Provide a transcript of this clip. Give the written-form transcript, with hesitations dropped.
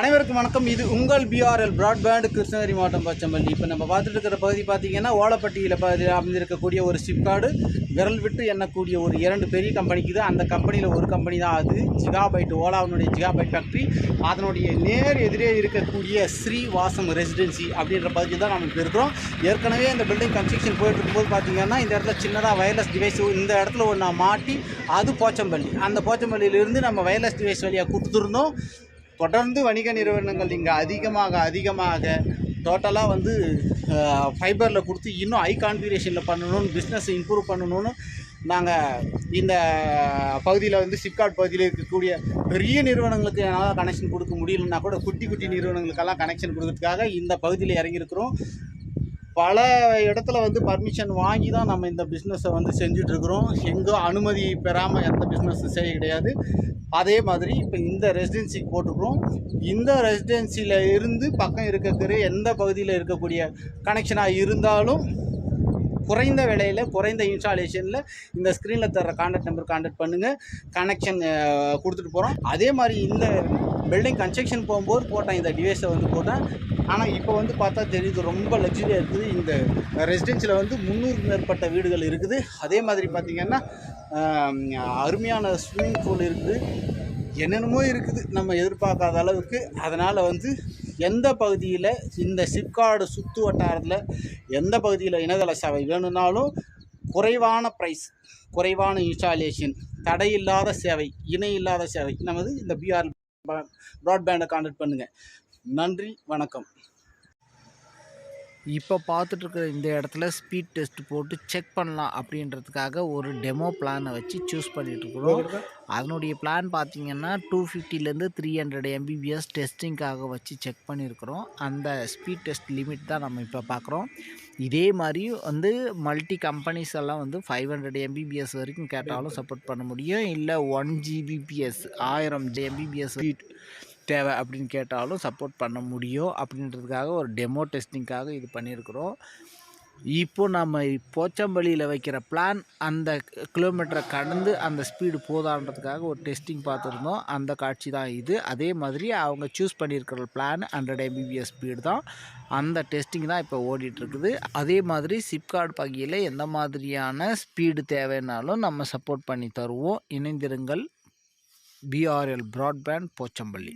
அனைவருக்கும் வணக்கம். இது உங்கள் பிஆர்எல் பிராட்பேண்ட் கிருஷ்ணகிரி மாவட்டம் பச்சம்பள்ளி. இப்போ நம்ம பார்த்துட்டு இருக்கிற பகுதி பார்த்தீங்கன்னா ஓலப்பட்டியில் அமைந்திருக்கக்கூடிய ஒரு சிப்கார்டு விரல் விட்டு எண்ணக்கூடிய ஒரு 2 பெரிய கம்பெனிக்கு தான். அந்த கம்பெனியில் ஒரு கம்பெனி தான் அது ஜிகாபைட், ஓலாவினுடைய ஜிகாபைட் ஃபேக்ட்ரி. அதனுடைய நேர் எதிரே இருக்கக்கூடிய ஸ்ரீவாசம் ரெசிடென்சி அப்படின்ற பகுதியில் தான் நம்ம இப்போ இருக்கிறோம். ஏற்கனவே இந்த பில்டிங் கன்ஸ்ட்ரக்ஷன் போயிட்டு இருக்கும்போது பார்த்தீங்கன்னா இந்த இடத்துல சின்னதாக வயர்லெஸ் டிவைஸ் இந்த இடத்துல ஒன்று மாட்டி அது போச்சம்பள்ளி. அந்த போச்சம்பள்ளியிலிருந்து நம்ம வயர்லெஸ் டிவைஸ் வழியாக கொடுத்துருந்தோம். தொடர்ந்து வணிக நிறுவனங்கள் இங்கே அதிகமாக டோட்டலாக வந்து ஃபைபரில் கொடுத்து இன்னும் ஹை கான்ஃபிகரேஷனில் பண்ணணும்னு, பிஸ்னஸ் இம்ப்ரூவ் பண்ணணும்னு நாங்கள் இந்த பகுதியில் வந்து சிப்காட் பகுதியில் இருக்கக்கூடிய பெரிய நிறுவனங்களுக்கு என்னால் கனெக்ஷன் கொடுக்க முடியலன்னா கூட குட்டி நிறுவனங்களுக்கெல்லாம் கனெக்ஷன் கொடுக்கறதுக்காக இந்த பகுதியில் இறங்கியிருக்கிறோம். பல இடத்துல வந்து பர்மிஷன் வாங்கி தான் நம்ம இந்த பிஸ்னஸை வந்து செஞ்சிட்ருக்குறோம். எங்கேயும் அனுமதி பெறாமல் எந்த பிஸ்னஸும் செய்ய கிடையாது. அதே மாதிரி இப்போ இந்த ரெசிடென்சிக்கு போட்டுக்கிறோம். இந்த ரெசிடென்சியில் இருந்து பக்கம் இருக்கக்கூடிய எந்த பகுதியில் இருக்கக்கூடிய கனெக்ஷனாக இருந்தாலும் குறைந்த விலையில், குறைந்த இன்ஸ்டாலேஷனில் இந்த ஸ்க்ரீனில் தர்ற கான்டாக்ட் நம்பர் கான்டாக்ட் பண்ணுங்கள். கனெக்ஷன் கொடுத்துட்டு போகிறோம். அதே மாதிரி இந்த பில்டிங் கன்ஸ்ட்ரக்ஷன் போகும்போது போட்டேன் இந்த டிவைஸை வந்து போட்டேன். ஆனால் இப்போ வந்து பார்த்தா தெரியுது ரொம்ப லக்ஸரியாக இருக்குது. இந்த ரெசிடென்சியில் வந்து 300க்கு மேற்பட்ட வீடுகள் இருக்குது. அதே மாதிரி பார்த்திங்கன்னா அருமையான ஸ்விம்மிங் பூல் இருக்குது. என்னென்னமோ இருக்குது நம்ம எதிர்பார்க்காத அளவுக்கு. அதனால் வந்து எந்த பகுதியில் இந்த சிப்கார்டு சுற்று வட்டாரத்தில் எந்த பகுதியில் இணையதள சேவை வேணும்னாலும் குறைவான ப்ரைஸ், குறைவான இன்ஸ்டாலேஷன், தடையில்லாத சேவை, இணை இல்லாத சேவை நமது இந்த பிஆர் பிராட்பேண்டை கான்டாக்ட் பண்ணுங்கள். நன்றி, வணக்கம். இப்போ பார்த்துட்ருக்குற இந்த இடத்துல ஸ்பீட் டெஸ்ட் போட்டு செக் பண்ணலாம் அப்படின்றதுக்காக ஒரு டெமோ பிளானை வச்சு சூஸ் பண்ணிகிட்ருக்குறோம். அதனுடைய பிளான் பார்த்திங்கன்னா 250லேருந்து 300 MBPS டெஸ்டிங்காக வச்சு செக் பண்ணியிருக்கிறோம். அந்த ஸ்பீட் டெஸ்ட் லிமிட் தான் நம்ம இப்போ பார்க்குறோம். இதே மாதிரி வந்து மல்டி கம்பெனிஸ் எல்லாம் வந்து 500 MBPS வரைக்கும் கேட்டாலும் சப்போர்ட் பண்ண முடியும். இல்லை 1 Gbps 1000 MBPS ஸ்பீட் தேவை அப்படின்னு கேட்டாலும் சப்போர்ட் பண்ண முடியும். அப்படின்றதுக்காக ஒரு டெமோ டெஸ்டிங்காக இது பண்ணியிருக்கிறோம். இப்போது நம்ம போச்சம்பள்ளியில் வைக்கிற பிளான் அந்த கிலோமீட்டரை கடந்து அந்த ஸ்பீடு போதான்றதுக்காக ஒரு டெஸ்டிங் பார்த்துருந்தோம். அந்த காட்சி தான் இது. அதே மாதிரி அவங்க சூஸ் பண்ணியிருக்கிற பிளான் 100 MBPS ஸ்பீடு தான். அந்த டெஸ்டிங் தான் இப்போ ஓடிட்டுருக்குது. அதே மாதிரி சிப்கார்டு பகுதியில் எந்த மாதிரியான ஸ்பீடு தேவைன்னாலும் நம்ம சப்போர்ட் பண்ணி தருவோம். இணைந்திருங்கள். PRL broadband Pochampalli.